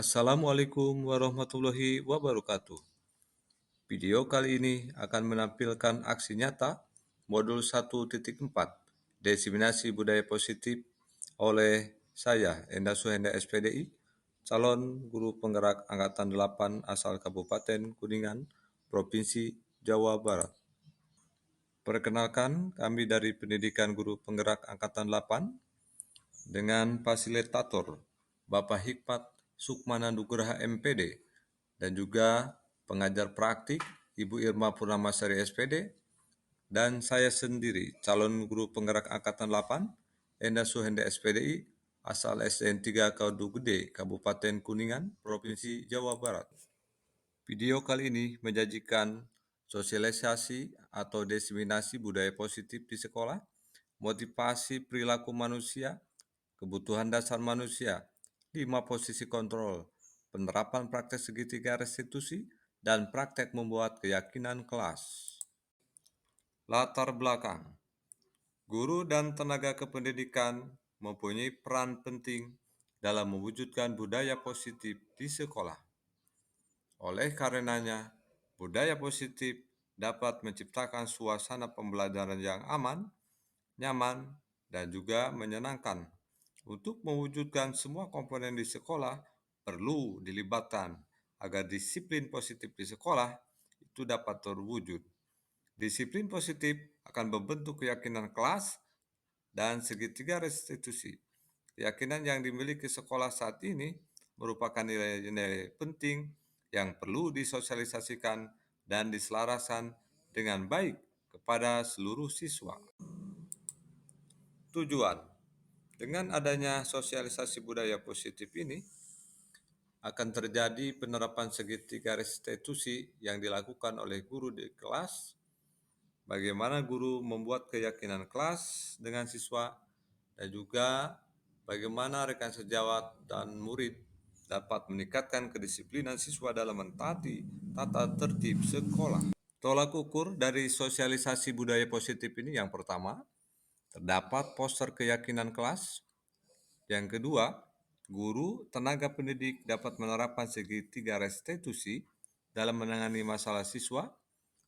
Assalamualaikum warahmatullahi wabarakatuh. Video kali ini akan menampilkan aksi nyata modul 1.4 Diseminasi Budaya Positif oleh saya, Enda Suhenda SPDI, calon guru penggerak Angkatan 8 asal Kabupaten Kuningan, Provinsi Jawa Barat. Perkenalkan, kami dari Pendidikan Guru Penggerak Angkatan 8 dengan fasilitator Bapak Hikmat Sukmana Nugraha MPD dan juga pengajar praktik Ibu Irma Purnamasari SPD dan saya sendiri calon guru penggerak Angkatan 8 Enda Suhenda SPDI asal SDN 3 Kaudu Gede, Kabupaten Kuningan, Provinsi Jawa Barat. Video kali ini menjanjikan sosialisasi atau diseminasi budaya positif di sekolah, motivasi perilaku manusia, kebutuhan dasar manusia, 5 posisi kontrol, penerapan praktek segitiga restitusi, dan praktek membuat keyakinan kelas. Latar belakang: guru dan tenaga kependidikan mempunyai peran penting dalam mewujudkan budaya positif di sekolah. Oleh karenanya, budaya positif dapat menciptakan suasana pembelajaran yang aman, nyaman, dan juga menyenangkan. Untuk mewujudkan semua komponen di sekolah, perlu dilibatkan agar disiplin positif di sekolah itu dapat terwujud. Disiplin positif akan membentuk keyakinan kelas dan segitiga restitusi. Keyakinan yang dimiliki sekolah saat ini merupakan nilai-nilai penting yang perlu disosialisasikan dan diselaraskan dengan baik kepada seluruh siswa. Tujuan: dengan adanya sosialisasi budaya positif ini, akan terjadi penerapan segitiga restitusi yang dilakukan oleh guru di kelas, bagaimana guru membuat keyakinan kelas dengan siswa, dan juga bagaimana rekan sejawat dan murid dapat meningkatkan kedisiplinan siswa dalam mentaati tata tertib sekolah. Tolak ukur dari sosialisasi budaya positif ini yang pertama, terdapat poster keyakinan kelas. Yang kedua, guru, tenaga pendidik dapat menerapkan segitiga restitusi dalam menangani masalah siswa.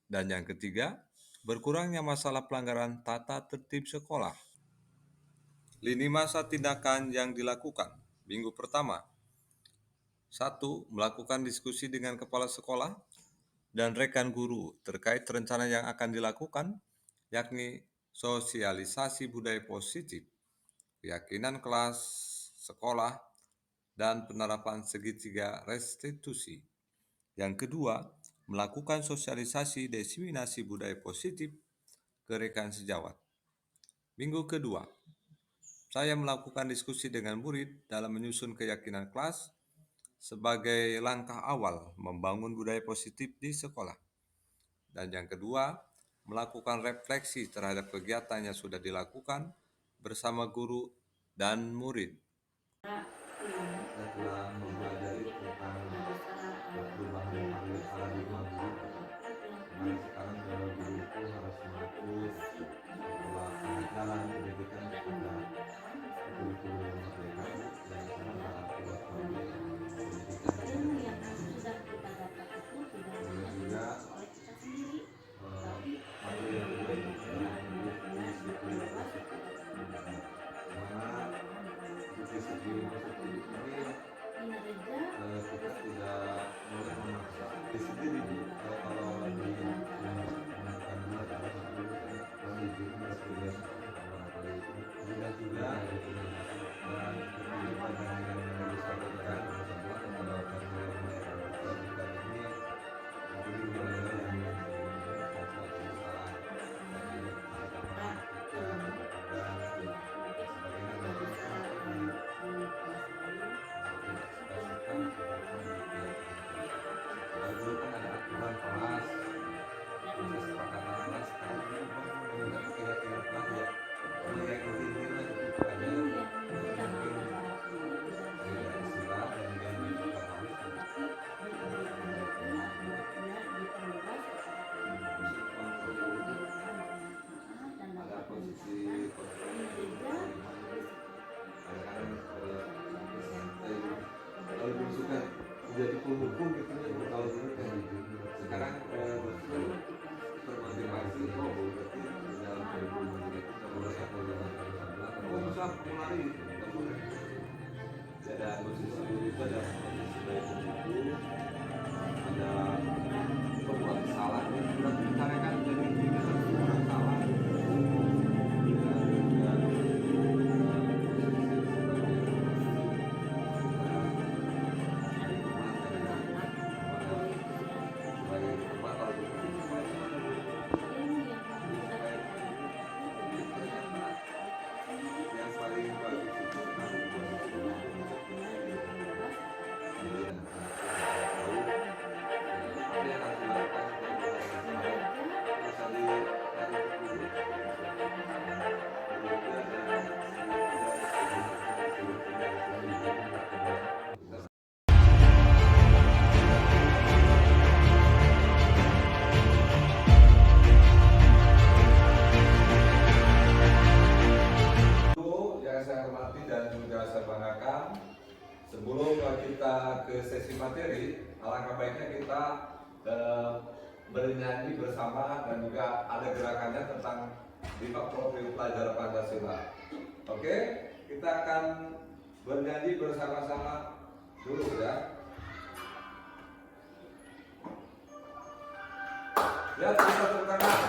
Dan yang ketiga, berkurangnya masalah pelanggaran tata tertib sekolah. Lini masa tindakan yang dilakukan. Minggu pertama, 1. Melakukan diskusi dengan kepala sekolah dan rekan guru terkait rencana yang akan dilakukan, yakni sosialisasi budaya positif, keyakinan kelas, sekolah, dan penerapan segitiga restitusi. Yang kedua, melakukan sosialisasi diseminasi budaya positif ke rekan sejawat. Minggu kedua, saya melakukan diskusi dengan murid dalam menyusun keyakinan kelas sebagai langkah awal membangun budaya positif di sekolah. Dan yang kedua, melakukan refleksi terhadap kegiatan yang sudah dilakukan bersama guru dan murid. Setelah mempelajari tentang perubahan paradigma guru, kemarin sekarang kalau guru itu harus mengatur sekolah pengajaran pendidikan kepada kurikulum merdeka dan sekarang ada filosofi pendidikan kemudian juga materi yang lain disiplin positif mana disiplin positif ini kita tidak boleh memaksa sendiri kalau di menggunakan dua cara sendiri kalau izinnya sudah kemudian juga dan kita dengan yang disampaikan bersama kepada para masyarakat ini jadi nilai-nilai yang hukum gitu ya, kalau dulu kan sekarang termotivasi berarti dalam bisa mengenali ada posisi itu ada posisi ada pembuat salah yang sudah dicarikan jadi orang salah Sebelum kita ke sesi materi, alangkah baiknya kita bernyanyi bersama dan juga ada gerakannya tentang 5 profil pelajar Pancasila. Oke, kita akan bernyanyi bersama-sama dulu ya. Ya, kita tepuk tangan.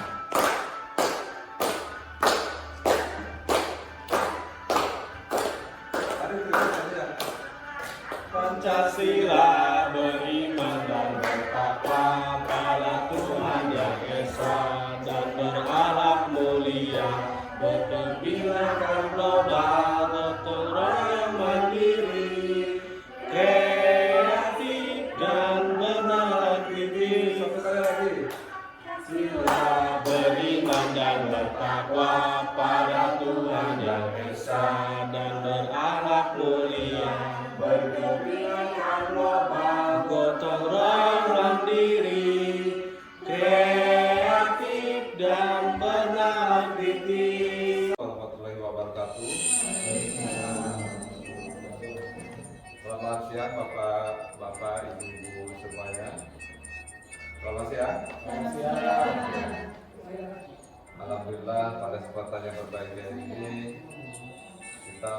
Pancasila beriman dan bertakwa pada Tuhan Yang Esa dan berakhlak mulia, berkebinekaan global, gotong royong mandiri, kreatif dan beraktivis. Sekali lagi. Sila beriman dan bertakwa pada Tuhan Yang Esa dan berakhlak mulia, berkebinekaan global, gotong royong mandiri, kreatif dan beraktivis. Warahmatullahi wabarakatuh. Selamat siang Bapak, Ibu semuanya. Selamat siang. Alhamdulillah pada kesempatan yang berbahagia ini kita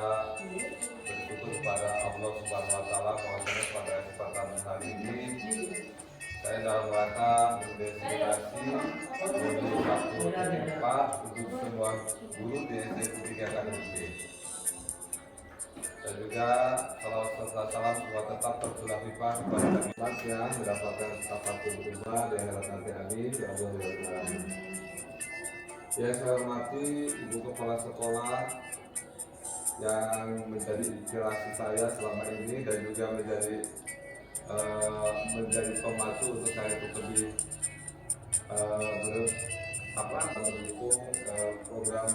bersyukur kepada Allah Subhanahu Wa Taala bahwasanya pada kesempatan hari ini saya dalam rangka mendestinasi modul 1.4 untuk semua guru di SD 3 Akademi. Dan juga salawat serta salam semua tetap tercurah kepada kami yang mendapatkan syafaat umma di akhirat nanti, amin ya Allah ya Rabbal. Yang saya hormati Ibu Kepala Sekolah yang menjadi inspirasi saya selama ini dan juga menjadi pemacu untuk saya untuk lebih mendukung program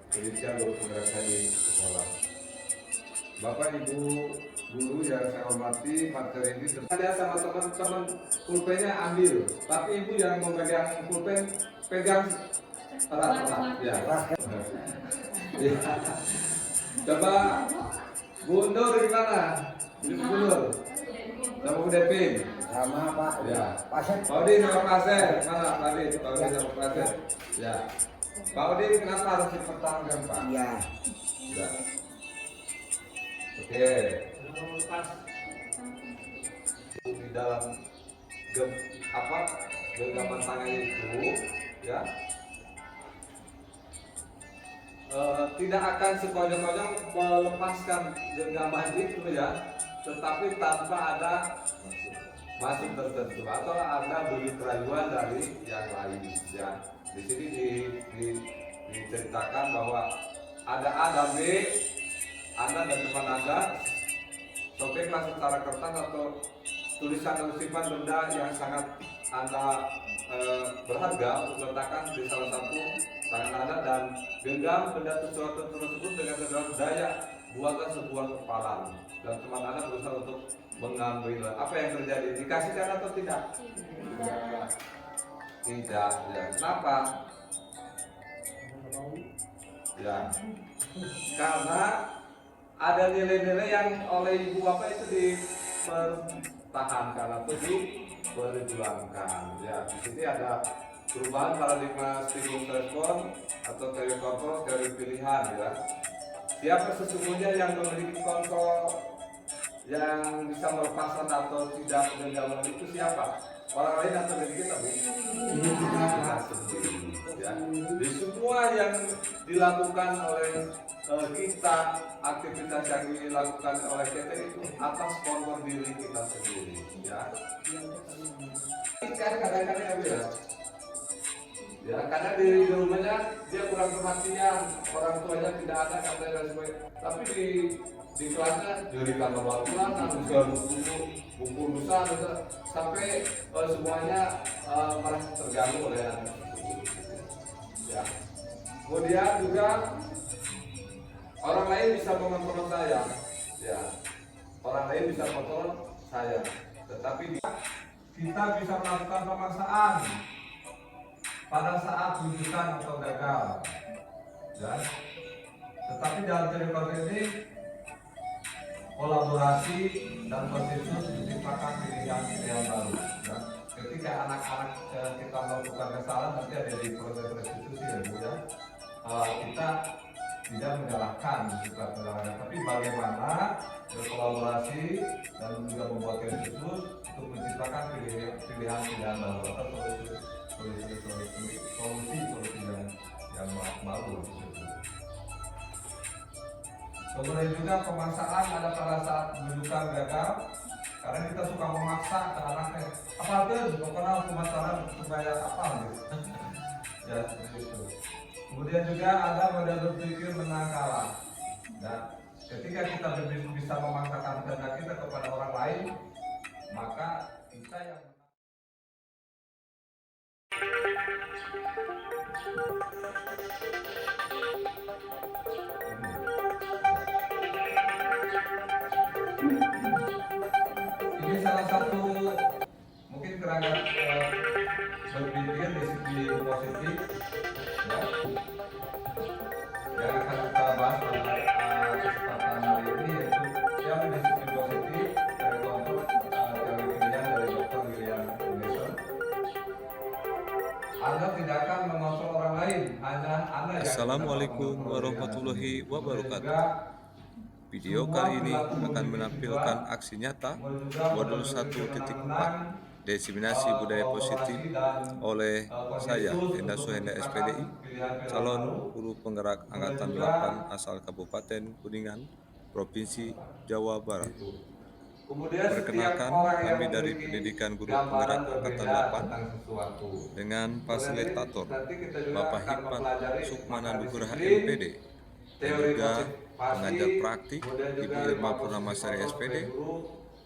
pendidikan guru penggerak di sekolah. Bapak Ibu guru yang saya hormati, materi ini saya sama teman-teman pulpennya ambil, tapi Ibu yang memegang pulpen pegang erat-erat ya. Coba Bu Nur gimana? Bu Nur sama Bu Devin sama Pak ya. Pasien Pak Odi sama Pak Pasien mana Pak Odi? Pak Odi sama Pak Pasien ya. Pak Odi kenapa harus dipertahankan Pak? iya Ya. Oke. Di dalam genggaman tangan itu ya tidak akan sekonyong-konyong melepaskan genggaman itu ya, tetapi tanpa ada maksud tertentu atau ada begitu keraguan dari yang lain ya. Di sini diceritakan bahwa ada A dan B, Anda dan teman Anda sobeklah secara kertas atau tulisan atau simpan benda yang sangat Anda berharga untuk letakkan di salah satu tangan Anda dan genggam benda sesuatu tersebut dengan segala daya, buatlah sebuah kepalan dan teman Anda berusaha untuk mengambil. Apa yang terjadi? Dikasihkan atau tidak? Tidak. Ya. Kenapa? Ya, karena ada nilai-nilai yang oleh ibu bapak itu tahan karena itu diperjuangkan. Ya, di sini ada perubahan paradigma stimulus respon atau teori kontrol, teori pilihan ya. Siapa sesungguhnya yang memiliki kontrol yang bisa melepaskan atau tidak menjalankan itu siapa? Orang lain atau diri kita, Bu? Kita sendiri. Ya. Di semua yang dilakukan oleh kita, aktivitas yang dilakukan oleh kita itu atas kontrol diri kita sendiri. Ya. Kadang-kadang ya, karena di rumahnya dia kurang perhatian, orang tuanya tidak ada kata dan sebagainya. Tapi di kelasnya dirikan nomor ulangan, buku nusa, sampai semuanya merasa terganggu oleh anak tersebut. Ya. Kemudian juga orang lain bisa mengontrol saya, ya. Orang lain bisa mengontrol saya, tetapi kita bisa melakukan pemaksaan pada saat rujukan atau gagal, ya. Tetapi dalam teori kontrol ini kolaborasi dan konsensus menciptakan pilihan baru. Ya. Ketika anak-anak kita melakukan kesalahan nanti ada di proses restitusi ya Bu ya. Kita tidak menyalahkan sifat menyalahkan, tapi bagaimana berkolaborasi dan juga membuat konsensus untuk menciptakan pilihan baru atau solusi yang baru. Kemudian juga pemaksaan ada pada saat rujukan gagal, karena kita suka memaksa ke anaknya. Apa itu? Pokoknya pemasaran supaya apa gitu. Ya itu. Kemudian juga ada model berpikir menang kalah. Nah, ketika kita bisa memaksakan kehendak kita kepada orang lain, maka kita yang menang. Ini salah satu mungkin kerangka berpikir disiplin positif ya, yang akan kita bahas pada kesempatan hari ini, yaitu yang disiplin positif dari kelompok teori pilihan dari Dr. William Mason. Anda tidak akan mengontrol orang lain, hanya Anda yang. Assalamualaikum warahmatullahi wabarakatuh. Video kali ini akan menampilkan aksi nyata modul 1.4 Diseminasi Budaya Positif oleh saya, Enda Suhenda SPDI, calon guru penggerak Angkatan 8 asal Kabupaten Kuningan, Provinsi Jawa Barat. Perkenalkan, kami dari Pendidikan Guru Penggerak Angkatan 8 dengan fasilitator Bapak Hikmat Sukmana Nugraha MPD, dan juga pengajar praktik Ibu Irma Purnamasari SPD,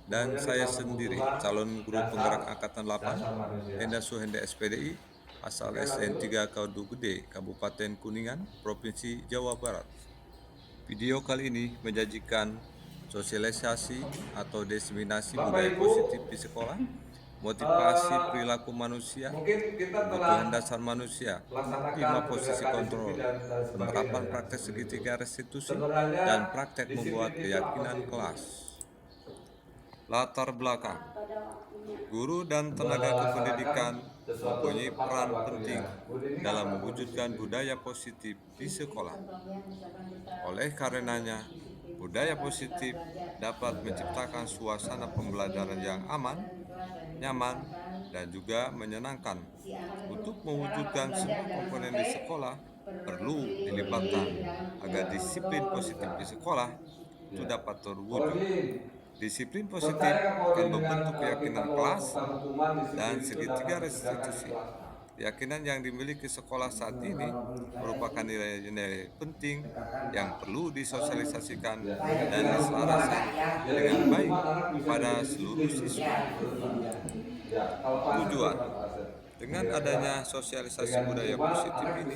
dan saya sendiri calon guru penggerak Angkatan 8 Enda Suhenda SPDI asal SN 3 Kaudu Gede, Kabupaten Kuningan, Provinsi Jawa Barat. Video kali ini menjanjikan sosialisasi atau diseminasi budaya positif di sekolah, motivasi perilaku manusia, kebutuhan dasar manusia, 5 posisi kontrol, penerapan praktek segitiga restitusi, dan praktek membuat keyakinan kelas. Latar belakang: guru dan tenaga kependidikan mempunyai peran penting dalam mewujudkan budaya positif di sekolah. Oleh karenanya, budaya positif dapat menciptakan suasana pembelajaran yang aman, nyaman, dan juga menyenangkan. Untuk mewujudkan semua komponen di sekolah perlu dilibatkan agar disiplin positif di sekolah itu dapat terwujud. Disiplin positif akan membentuk keyakinan kelas dan segitiga restitusi. Keyakinan yang dimiliki sekolah saat ini merupakan nilai-nilai penting yang perlu disosialisasikan dan diselaraskan dengan baik pada seluruh siswa. Tujuan: dengan adanya sosialisasi budaya positif ini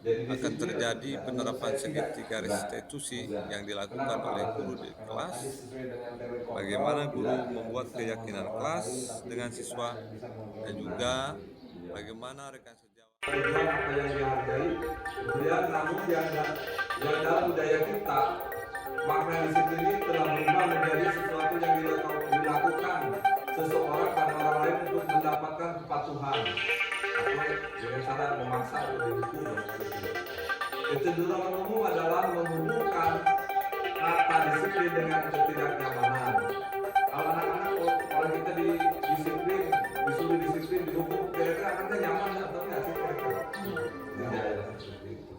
akan terjadi penerapan segitiga restitusi yang dilakukan oleh guru di kelas. Bagaimana guru membuat keyakinan kelas dengan siswa, dan juga bagaimana rekan sejawat apa yang dihargai. Kemudian namun yang dalam budaya kita, makna disiplin ini telah berubah menjadi sesuatu yang dilakukan kepatuhan atau dengan cara memaksa atau dihukum. Kecenderungan umum adalah menghubungkan kata disiplin dengan ketidaknyamanan. Kalau anak-anak kalau kita disiplin, disuruh disiplin, dihukum, kira-kira akan nyaman atau enggak sih kira-kira? Tidak ya, seperti itu.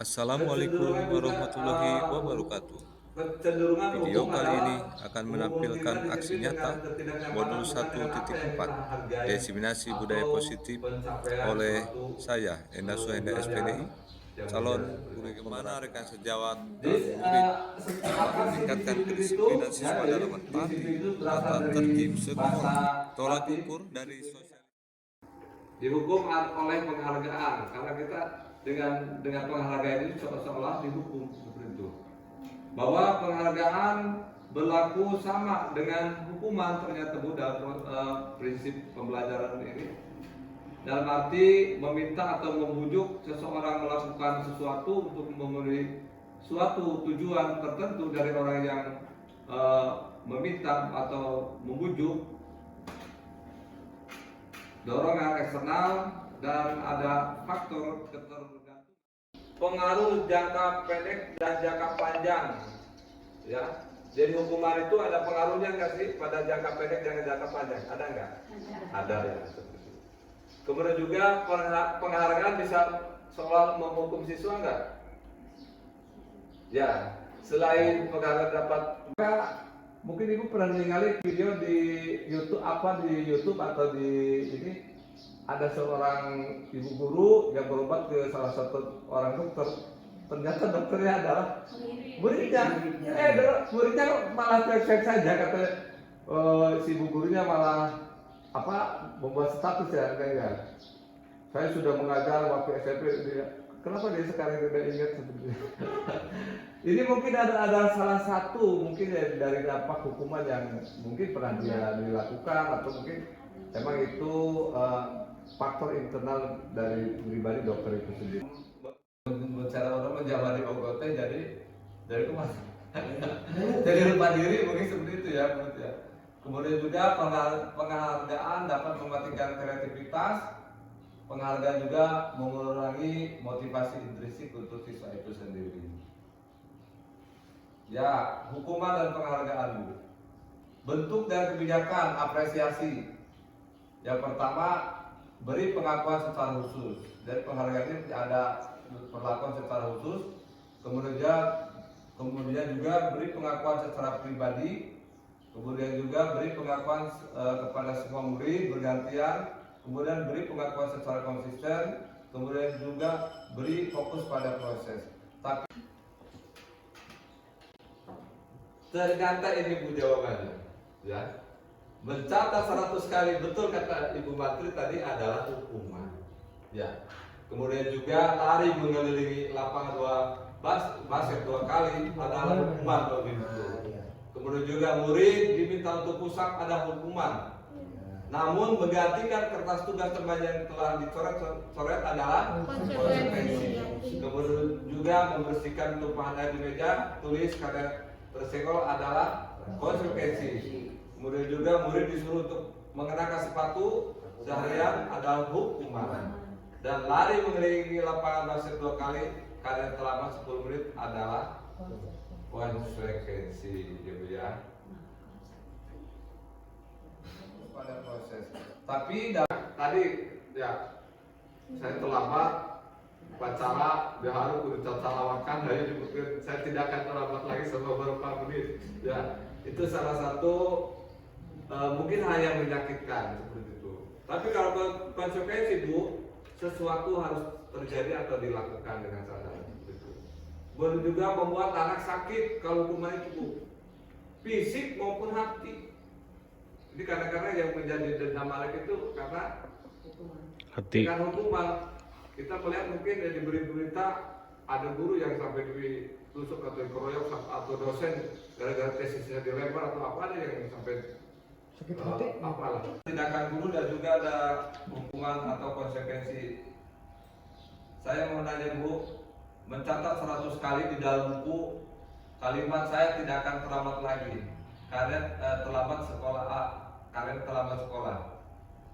Assalamualaikum warahmatullahi wabarakatuh. Video kali ini akan menampilkan aksi nyata modul 1.4 Diseminasi Budaya Positif oleh saya, Enda Suhenda SPDI, calon guru. Bagaimana rekan sejawat dan murid dapat meningkatkan kedisiplinan siswa dalam mentaati tata tertib sekolah, tolak ukur dari sosial. Dihukum oleh penghargaan, karena kita dengan penghargaan ini seolah-olah dihukum seperti itu. Bahwa penghargaan berlaku sama dengan hukuman, ternyata dalam prinsip pembelajaran ini, dalam arti meminta atau membujuk seseorang melakukan sesuatu untuk memenuhi suatu tujuan tertentu dari orang yang meminta atau membujuk, dorongan eksternal, dan ada faktor ketergantungan. Pengaruh jangka pendek dan jangka panjang, ya. Jadi hukuman itu ada pengaruhnya nggak sih pada jangka pendek dan jangka panjang? Ada nggak? Ada ya. Kemudian juga penghargaan bisa soal menghukum siswa nggak? Ya. Selain penghargaan dapat, mungkin ibu pernah mendengar video di YouTube atau di ini. Ada seorang ibu guru yang berobat ke salah satu orang dokter. Ternyata dokternya adalah muridnya. Muridnya malah cek saja, kata si ibu gurunya malah membuat status ya, enggak. Saya sudah mengajar waktu SMP. Kenapa dia sekarang tidak ingat seperti itu? Ini mungkin ada salah satu mungkin dari dampak hukuman yang mungkin pernah dia dilakukan, atau mungkin emang itu faktor internal dari pribadi dokter itu sendiri. Cara orang menjawab ogote jadi kemana? Jadi lupa diri mungkin seperti itu ya, menurut ya. Kemudian juga penghargaan dapat mematikan kreativitas. Penghargaan juga mengurangi motivasi intrinsik untuk siswa itu sendiri. Ya, hukuman dan penghargaan Bu. Bentuk dan kebijakan apresiasi. Yang pertama, beri pengakuan secara khusus. Dari penghargaan ini ada perlakuan secara khusus. Kemudian juga beri pengakuan secara pribadi. Kemudian juga beri pengakuan kepada semua murid bergantian. Kemudian beri pengakuan secara konsisten. Kemudian juga beri fokus pada proses. Tapi ternyata ini Bu jawabannya, ya. Mencatat 100 kali, betul kata Ibu Matri tadi, adalah hukuman. Ya. Kemudian juga lari mengelilingi lapangan basket 2 kali adalah hukuman bagi guru. Kemudian juga murid diminta untuk pusat, ada hukuman. Namun menggantikan kertas tugas teman yang telah dicoret adalah konsekuensi. Kemudian juga membersihkan tumpahan air di meja, tulis karena tersenggol adalah konsekuensi. Kemudian juga murid disuruh untuk mengenakan sepatu seharian adalah hukuman. Dan lari mengelilingi lapangan basket 2 kali karena selama 10 menit adalah konsekuensi, ya. Pada proses. Tapi tadi ya saya terlambat upacara diharu kudu terlawakan, hanya disebutkan saya tidak akan terlambat lagi selama beberapa menit. Ya, itu salah satu mungkin hal yang menyakitkan seperti itu. Tapi kalau konsekuensi Bu, sesuatu harus terjadi atau dilakukan dengan sadar seperti itu. Boleh juga membuat anak sakit kalau hukuman itu Bu, fisik maupun hati. Jadi kadang-kadang yang menjadi dendam Malik itu karena hati. Dengan hukuman kita melihat mungkin diberi berita ada guru yang sampai ditusuk atau dikeroyok atau dosen gara-gara tesisnya dilempar atau apa, ada yang sampai sakit hati. Apalah. Tindakan guru dan juga ada hukuman atau konsekuensi. Saya mau nanya Bu, mencatat 100 kali di dalam buku kalimat saya tidak akan terlambat lagi. Kalian terlambat sekolah A, kalian terlambat sekolah.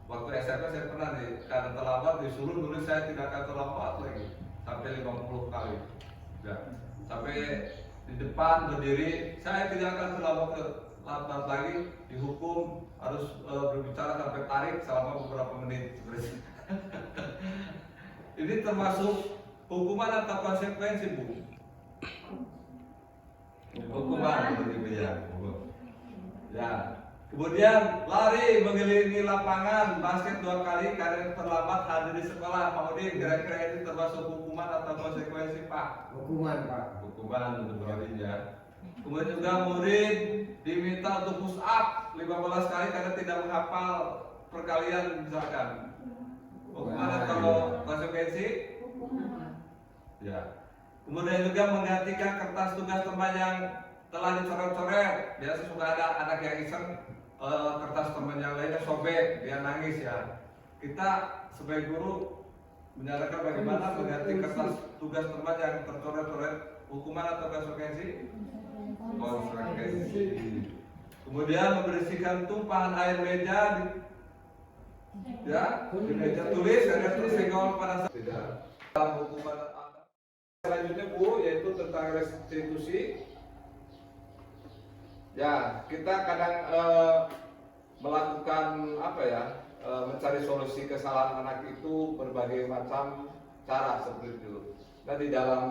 Waktu SMP saya pernah nih, karena terlambat disuruh nulis saya tidak akan terlambat lagi sampai 50 kali. Ya. Sampai di depan berdiri, saya tidak akan terlambat lagi, dihukum harus berbicara sampai tarik selama beberapa menit. Ini termasuk hukuman atau konsekuensi, Bu? Hukuman begitu ya. Ya. Kemudian lari mengelilingi lapangan basket 2 kali karena terlambat hadir di sekolah. Pak Udin, kira-kira ini termasuk hukuman atau konsekuensi, Pak? Hukuman, Pak. Hukuman untuk Pak Udin ya. Kemudian juga murid diminta untuk push up 15 kali karena tidak menghafal perkalian misalkan. Hukuman atau konsekuensi? Ya. Kemudian juga menggantikan kertas tugas teman yang telah dicoret-coret. Biasa suka ada anak yang iseng kertas teman yang lainnya sobek, dia nangis ya. Kita sebagai guru menyarankan bagaimana mengganti kertas tugas teman yang tercoret-coret, hukuman atau konsekuensi? Konsekuensi. Kemudian membersihkan tumpahan air meja di meja tulis karena tulis sehingga pada saat tidak. Hukuman selanjutnya, Bu, yaitu tentang restitusi. Ya, kita kadang melakukan mencari solusi kesalahan anak itu berbagai macam cara seperti itu. Nah, di dalam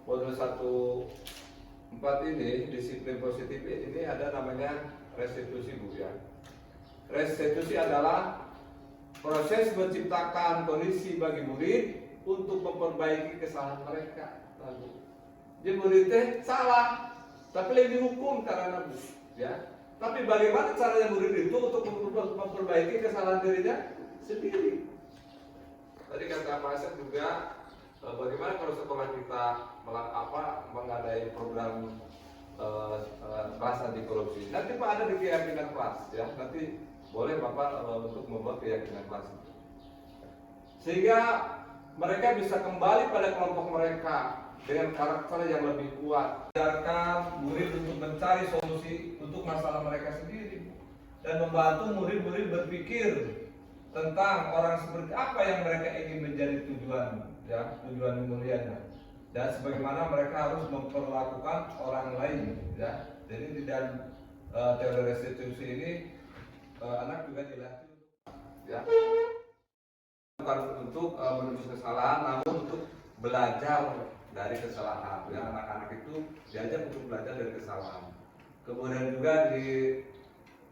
modul 1.4 ini, disiplin positif ini ada namanya restitusi, Bu ya. Restitusi adalah proses menciptakan kondisi bagi murid untuk memperbaiki kesalahan mereka. Jadi muridnya salah, tapi lagi dihukum karena ya. Tapi bagaimana caranya murid itu untuk memperbaiki kesalahan dirinya sendiri? Tadi kata Pak Asep juga, bagaimana kalau sekolah kita mengadai program kelas anti korupsi. Nanti Pak ada di keyakinan kelas ya. Nanti boleh Bapak untuk membuat keyakinan kelas itu. Sehingga mereka bisa kembali pada kelompok mereka dengan karakter yang lebih kuat. Ajarkan murid untuk mencari solusi untuk masalah mereka sendiri dan membantu murid-murid berpikir tentang orang seperti apa yang mereka ingin menjadi tujuan mulianya, dan sebagaimana mereka harus memperlakukan orang lain ya. Jadi di dalam teori restitusi ini anak juga dilatih ya, bukan untuk menuju kesalahan, namun untuk belajar dari kesalahan. Ya, anak-anak itu diajak untuk belajar dari kesalahan. Kemudian juga di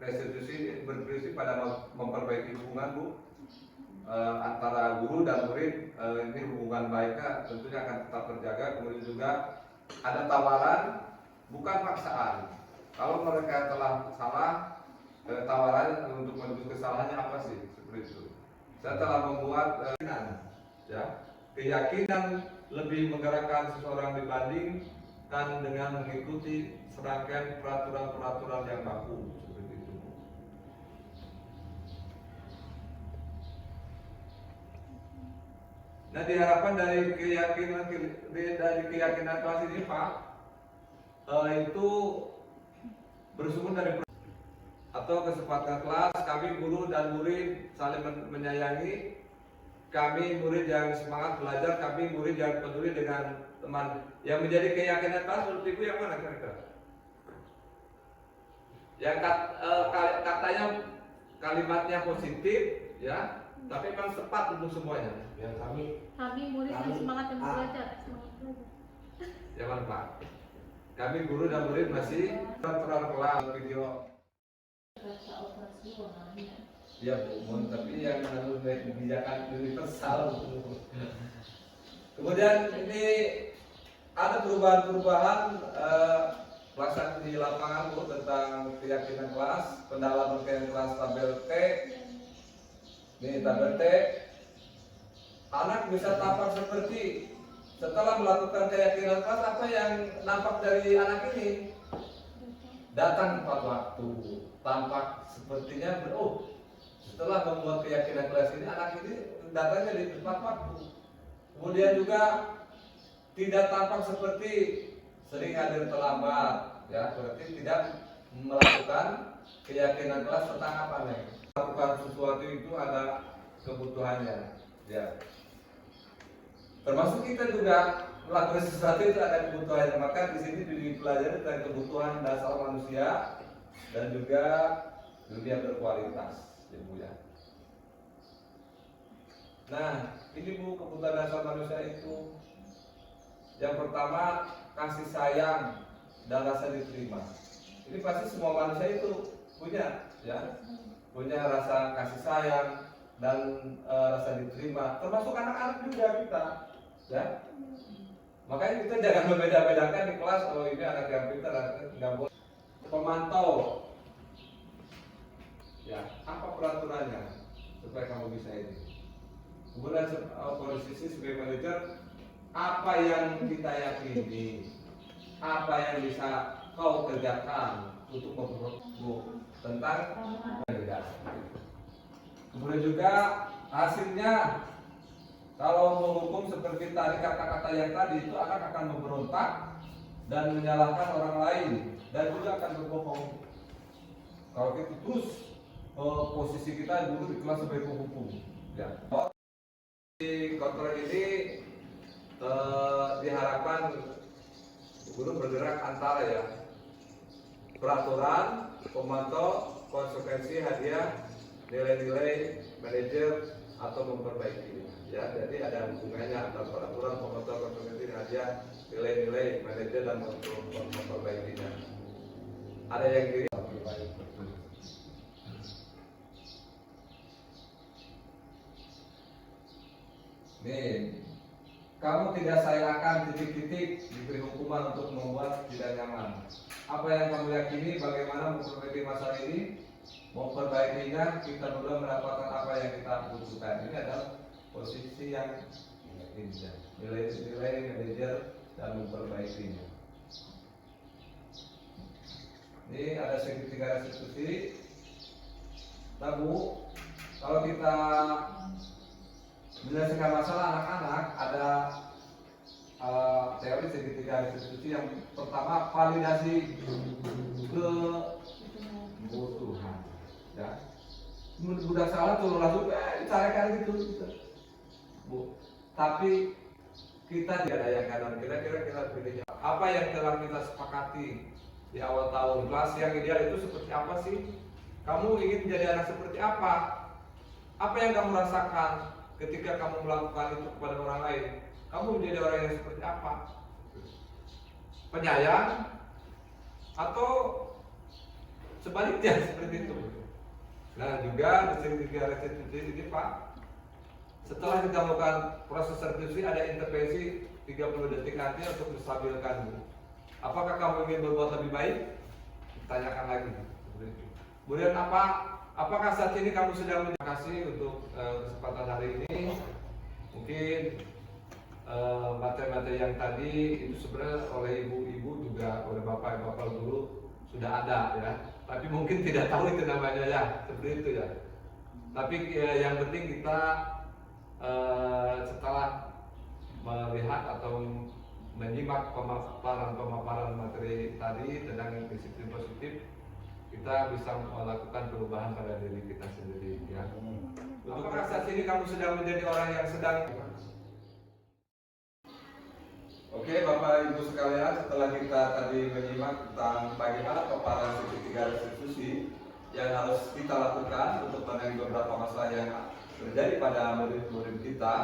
restitusi berprinsip pada memperbaiki hubungan, Bu, antara guru dan murid. Ini hubungan baiknya tentunya akan tetap terjaga. Kemudian juga ada tawaran, bukan paksaan. Kalau mereka telah salah, tawaran untuk menuju kesalahannya apa sih? Seperti itu. Saya telah membuat keyakinan lebih menggerakkan seseorang dibandingkan dengan mengikuti serangkaian peraturan-peraturan yang baku, seperti itu. Nah, diharapkan dari keyakinan kelas ini, Pak, itu bersumber dari atau kesepakatan kelas. Kami guru dan murid saling menyayangi. Kami murid yang semangat belajar, kami murid yang peduli dengan teman. Yang menjadi keyakinan kelas menurut Ibu yang mana kira-kira? Yang katanya kalimatnya positif ya, tapi memang tepat untuk semuanya. Yang kami murid yang semangat yang belajar. Yang mana, Pak? Kami guru dan murid masih peraturan kelas video. Ya, Bu, tapi yang menurut kebijakan universal. Kemudian ini ada perubahan-perubahan pelaksanaan di lapangan, Bu, tentang keyakinan kelas, pendalaman keyakinan kelas tabel T. Ini tabel T. Anak bisa tampak seperti setelah melakukan keyakinan kelas, apa yang nampak dari anak ini? Datang tepat waktu, tampak sepertinya setelah membuat keyakinan kelas ini, anak ini datangnya di tepat waktu. Kemudian juga tidak tampak seperti sering hadir terlambat, ya, berarti tidak melakukan keyakinan kelas tentang apa nih? Melakukan sesuatu itu ada kebutuhannya, ya. Termasuk kita juga melakukan sesuatu itu ada kebutuhannya. Maka di sini dipelajari tentang kebutuhan dasar manusia dan juga dunia berkualitas, Ibu ya. Nah, ini Bu, kebutuhan dasar manusia itu yang pertama kasih sayang dan rasa diterima. Ini pasti semua manusia itu punya, ya, punya rasa kasih sayang dan rasa diterima. Termasuk anak-anak juga kita, ya. Makanya kita jangan membeda-bedakan di kelas. Oh, ini anak yang pintar, nggak boleh. Pemantau, ya, apa peraturannya supaya kamu bisa ini. Kemudian posisi sebagai manajer, apa yang kita yakini, apa yang bisa kau kerjakan untuk memperbaiki tentang validasi. Kemudian juga hasilnya, kalau menghukum seperti tadi kata-kata yang tadi itu akan memberontak dan menyalahkan orang lain dan juga akan berbohong. Kalau kita terus posisi kita dulu di kelas sebagai penghukum, ya. Di kontrol ini diharapkan guru bergerak antara ya peraturan, pemantau, konsekuensi, hadiah, nilai-nilai, manajer atau memperbaiki. Ya, jadi ada hubungannya antara peraturan, pemantau, konsekuensi, hadiah, nilai-nilai, manajer dan memperbaikinya. Ada yang kiri. Nih, kamu tidak saya akan titik-titik diberi hukuman untuk membuat tidak nyaman. Apa yang kamu yakini, bagaimana memperbaiki masalah ini, memperbaikinya, kita belum mendapatkan apa yang kita butuhkan. Ini adalah posisi yang nilai-nilai manajer dan memperbaikinya. Ini ada segitiga restitusi. Nah Bu, kalau kita menyelesaikan masalah anak-anak, ada teori segitiga restitusi. Yang pertama, validasi kebutuhan, ya. Budak salah tuh langsung dicarikan gitu, Bu. Tapi kita tidak ada yang kanan. Kira-kira kita pilihnya apa yang telah kita sepakati di awal tahun. Kelas yang ideal itu seperti apa sih? Kamu ingin menjadi anak seperti apa? Apa yang kamu rasakan ketika kamu melakukan itu kepada orang lain? Kamu menjadi orang yang seperti apa? Penyayang atau sebaliknya seperti itu? Nah, juga di segitiga restitusi ini Pak, setelah kita melakukan proses restitusi ada intervensi 30 detik nanti untuk menstabilkan. Apakah kamu ingin berbuat lebih baik? Tanyakan lagi. Kemudian apakah saat ini kamu sedang terima kasih untuk kesempatan hari ini. Mungkin materi-materi yang tadi itu sebenarnya oleh ibu-ibu juga oleh bapak-bapak guru sudah ada, ya. Tapi mungkin tidak tahu itu namanya, ya, seperti itu, ya. Tapi yang penting kita setelah melihat atau menyimak pemaparan materi tadi tentang disiplin positif, kita bisa melakukan perubahan pada diri kita sendiri, ya. Apakah saat ini kamu sedang menjadi orang yang sedang? Oke, Bapak Ibu sekalian, setelah kita tadi menyimak tentang bagaimana paparan segitiga restitusi yang harus kita lakukan untuk menangani beberapa masalah yang terjadi pada murid-murid kita,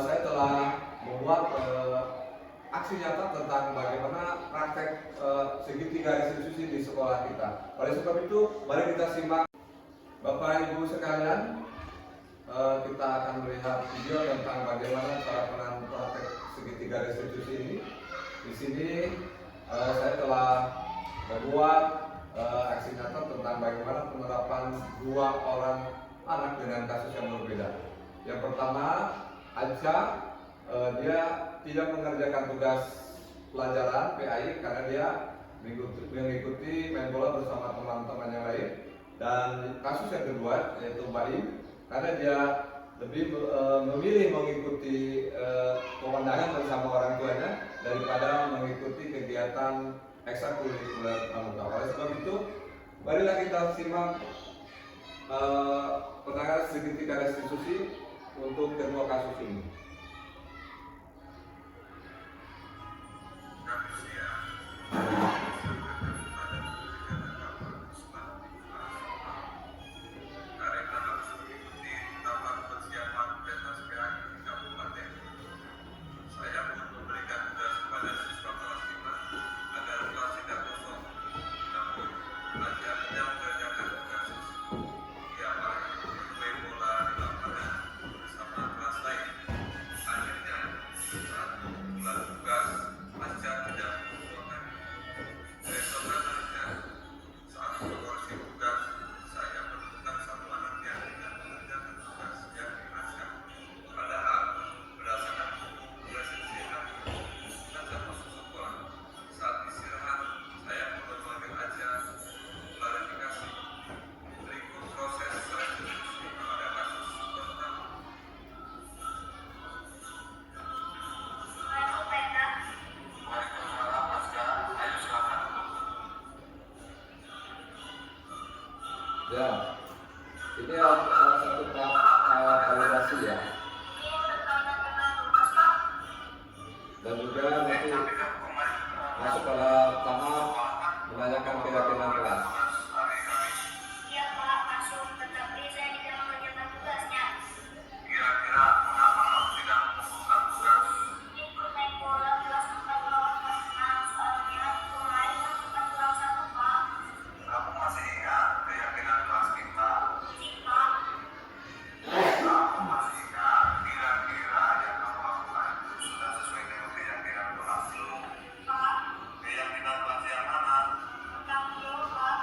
saya telah membuat aksi nyata tentang bagaimana praktek segitiga restitusi di sekolah kita. Oleh sebab itu, mari kita simak. Bapak Ibu sekalian, kita akan melihat video tentang bagaimana cara penanganan praktek segitiga restitusi ini. Di sini saya telah membuat aksi nyata tentang bagaimana penerapan dua orang anak dengan kasus yang berbeda. Yang pertama, Aca, dia tidak mengerjakan tugas pelajaran PAI karena dia mengikuti main bola bersama teman-teman yang lain. Dan kasus yang kedua yaitu Baim, karena dia lebih memilih mengikuti pemandangan bersama orang tuanya daripada mengikuti kegiatan ekstrakurikuler pramuka. Oleh sebab itu, marilah kita simak penanganan segitiga restitusi untuk kedua kasus ini. Ya, ini salah satu tahap validasi ya. Dan juga nanti masuk pada tahap menanyakan keyakinan kelas. Iya Pak, masuk, tetapi saya tidak mengerjakan tugasnya. Kira-kira kenapa kamu tidak melakukan tugas? Ikut main bola kelas 4 lawan kelas 6, soalnya kemarin masukkan kurang 1 Pak. Kamu masih ingat keyakinan kelas kita? Iya Pak. Kamu masih ingat kira-kira yang kamu lakukan itu sudah sesuai dengan keyakinan kelas belum? Pak, Keyakinan kelas yang mana? tentang dulu Pak.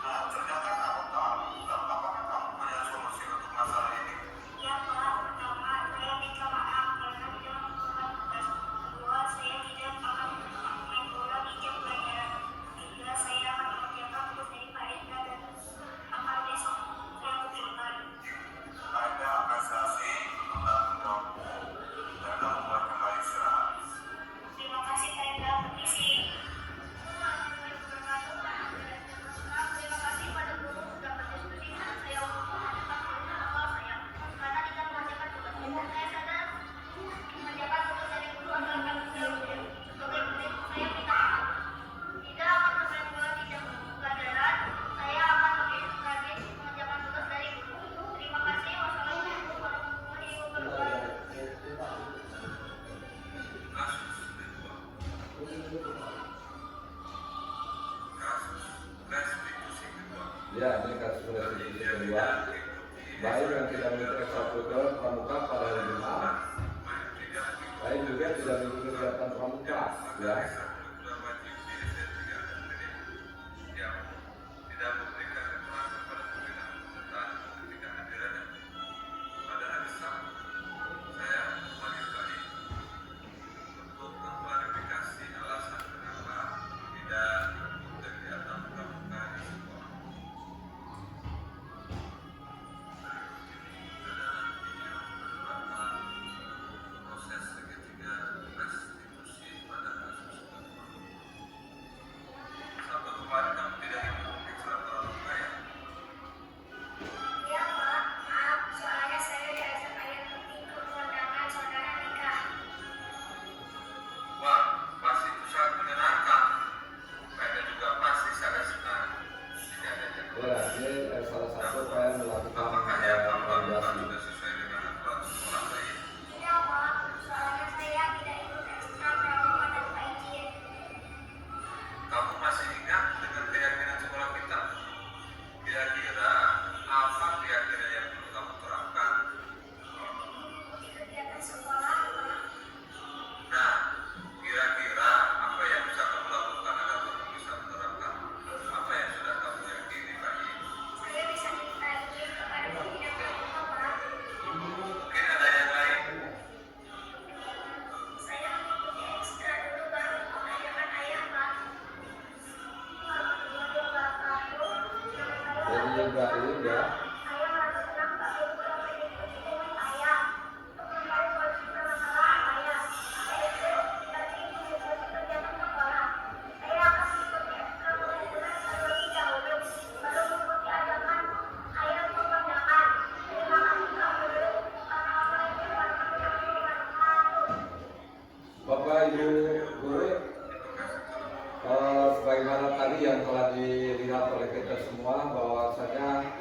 Nah, ternyata kamu tahu. Apakah kamu punya solusi untuk masalah ini? Iya Pak, pertama saya minta maaf karena tidak melakukan tugas. Kedua, saya tidak akan main bola di jam pelajaran. Ketiga, saya akan mengerjakan tugas dari Pak Indra dan akan besok saya buktikan. Ada apresiasi untuk tanggung jawabmu dan kamu boleh kembali istirahat. Terima kasih Pak Indra, permisi. Terima kasih pada guru sudah berdiskusi dengan saya untuk mengerjakan tugas awal saya. Karena tidak mengerjakan tugas, saya sadar mengerjakan tugas dari guru adalah tanggung jawab saya. Sebagai murid, saya minta maaf. Tidak akan bermain bola di jam pelajaran. Saya akan lebih rajin mengerjakan tugas dari guru. Terima kasih. Wassalamualaikum warahmatullahi wabarakatuh. Restitusi kedua. Ya, ini kasus restitusi kedua. Baik yang tidak mengikuti ekstrakurikuler pramuka pada hari Jumat, baik juga tidak mengikuti kegiatan pramuka, ya. Ekstrakurikuler wajib di SD 3 dan PD. Yang tidak memberikan keterangan kepada pimpinan tentang ketidakhadirannya. Pada hari Sabtu, saya kembali balik untuk mengklarifikasi alasan kenapa tidak ikut kegiatan pramuka di sekolah. Adalah video beberapa proses segitiga restitusi pada kasus kedua. Sabtu kemarin kamu tidak ikut ekstra pramuka ya? Iya Pak, maaf, soalnya saya diajak ayah ikut kondangan saudara nikah. Wah, pasti itu sangat menyenangkan. Mereka juga pasti sangat senang jika diajak. Ya, ini salah satu upaya melakukan Apakah yang kamu lakukan validasi. sudah sesuai dengan aturan sekolah tadi? Tidak Pak, soalnya saya tidak ikut ekstra pramuka tanpa izin. Kamu masih ingat dengan keyakinan sekolah kita? Kira-kira apa keyakinan yang perlu kamu terapkan? Mengikuti kegiatan sekolah Pak. Nah, kira-kira apa yang bisa kamu lakukan agar kamu bisa menerapkan apa yang sudah kamu yakini tadi? Saya bisa minta izin kepada pimpinan pramuka Pak. Mungkin ada yang lain? Saya mengikuti ekstra dulu baru mengajarkan ayah Pak. Warahmatullahi wabarakatuh. Jadi Ibrahim ya, Saya merasa senang Pak Ibu dapat diskusi dengan ayah. Untuk mengetahui solusi permasalahan ayah, yaitu tadi mengikuti kegiatan sekolah. Saya akan tadi yang telah dilihat oleh kita semua bahwasanya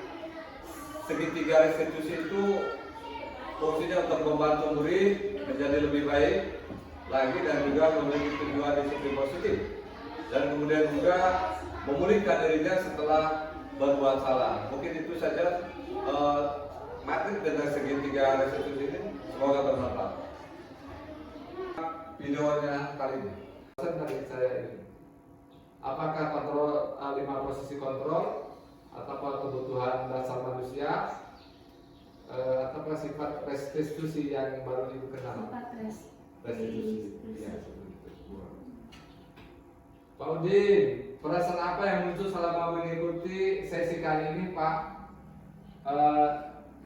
segitiga restitusi itu fungsinya untuk membantu murid menjadi lebih baik lagi dan juga memiliki tujuan disiplin positif dan kemudian juga memulihkan dirinya setelah berbuat salah. Mungkin itu saja materi tentang segitiga restitusi ini, semoga bermanfaat. Videonya kali ini. Pesan dari saya ini, apakah kontrol 5 posisi kontrol atau kebutuhan dasar manusia atau sifat restitusi yang baru ibu kenal? Restitusi. Ya, Pak Udin, perasaan apa yang muncul selama mengikuti sesi kali ini, Pak?